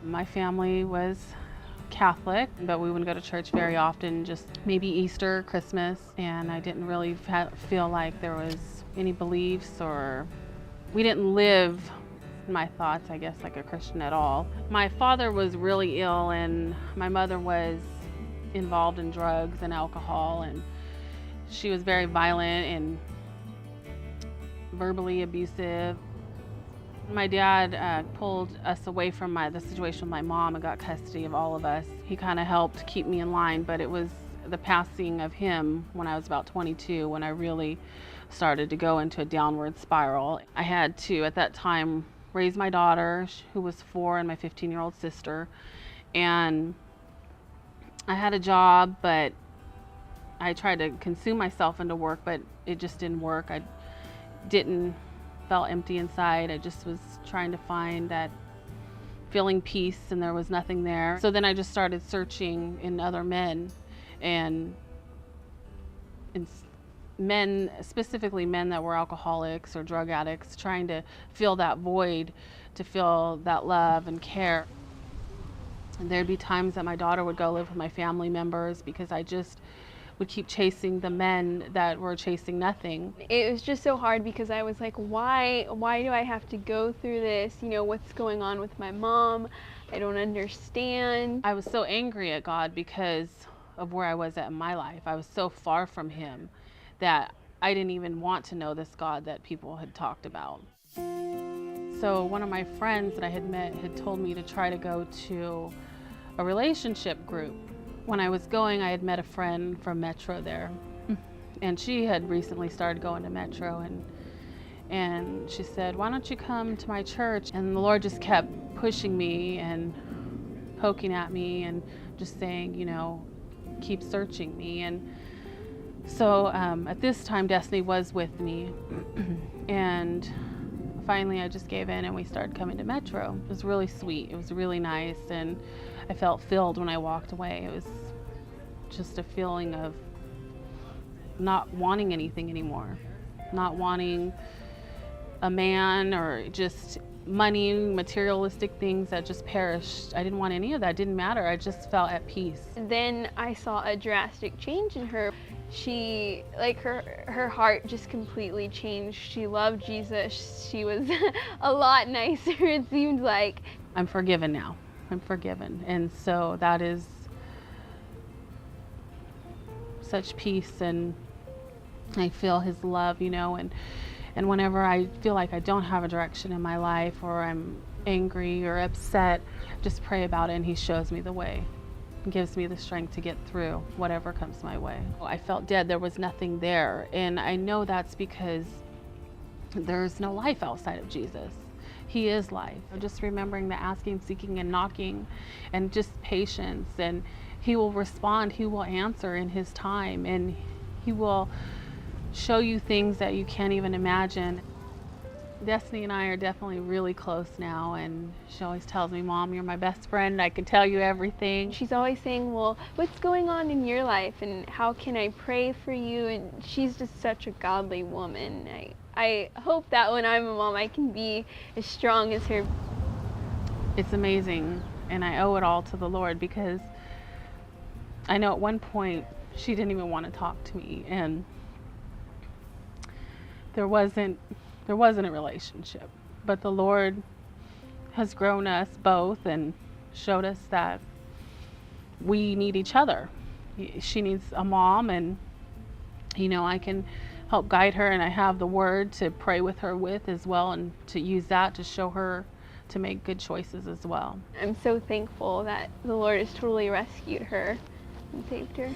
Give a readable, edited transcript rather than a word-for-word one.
My family was Catholic, but we wouldn't go to church very often, just maybe Easter, Christmas, and I didn't really feel like there was any beliefs, or we didn't live my thoughts, I guess, like a Christian at all. My father was really ill, and my mother was involved in drugs and alcohol, and she was very violent and verbally abusive. My dad pulled us away from the situation with my mom and got custody of all of us. He kind of helped keep me in line, but it was the passing of him when I was about 22 when I really started to go into a downward spiral. I had to, at that time, raise my daughter, who was 4, and my 15-year-old sister. And I had a job, but I tried to consume myself into work, but it just didn't work. I felt empty inside. I just was trying to find that feeling peace, and there was nothing there. So then I just started searching in other men, and men, specifically men that were alcoholics or drug addicts, trying to fill that void, to feel that love and care. And there'd be times that my daughter would go live with my family members because I just would keep chasing the men that were chasing nothing. It was just so hard because I was like, why do I have to go through this? You know, what's going on with my mom? I don't understand. I was so angry at God because of where I was at in my life. I was so far from him that I didn't even want to know this God that people had talked about. So one of my friends that I had met had told me to try to go to a relationship group. When I was going, I had met a friend from Metro there, and she had recently started going to Metro, and she said, "Why don't you come to my church?" And the Lord just kept pushing me and poking at me and just saying, you know, keep searching me. And so at this time, Destiny was with me, and finally I just gave in and we started coming to Metro. It was really sweet. It was really nice, and I felt filled when I walked away. It was just a feeling of not wanting anything anymore, not wanting a man or just money, materialistic things that just perished. I didn't want any of that. It didn't matter. I just felt at peace. Then I saw a drastic change in her. She, like, her heart just completely changed. She loved Jesus. She was a lot nicer, it seemed like. I'm forgiven now. I'm forgiven. And so that is such peace, and I feel his love, you know, and whenever I feel like I don't have a direction in my life, or I'm angry or upset, just pray about it and he shows me the way and gives me the strength to get through whatever comes my way. I felt dead. There was nothing there, and I know that's because there's no life outside of Jesus. He is life. Just remembering the asking, seeking, and knocking, and just patience, and he will respond, he will answer in his time, and he will show you things that you can't even imagine. Destiny and I are definitely really close now, and she always tells me, "Mom, you're my best friend. I can tell you everything." She's always saying, well, what's going on in your life and how can I pray for you? And she's just such a godly woman. I hope that when I'm a mom, I can be as strong as her. It's amazing, and I owe it all to the Lord, because I know at one point she didn't even want to talk to me, and there wasn't a relationship. But the Lord has grown us both and showed us that we need each other. She needs a mom, and you know, I can help guide her, and I have the word to pray with her with as well, and to use that to show her to make good choices as well. I'm so thankful that the Lord has totally rescued her and saved her.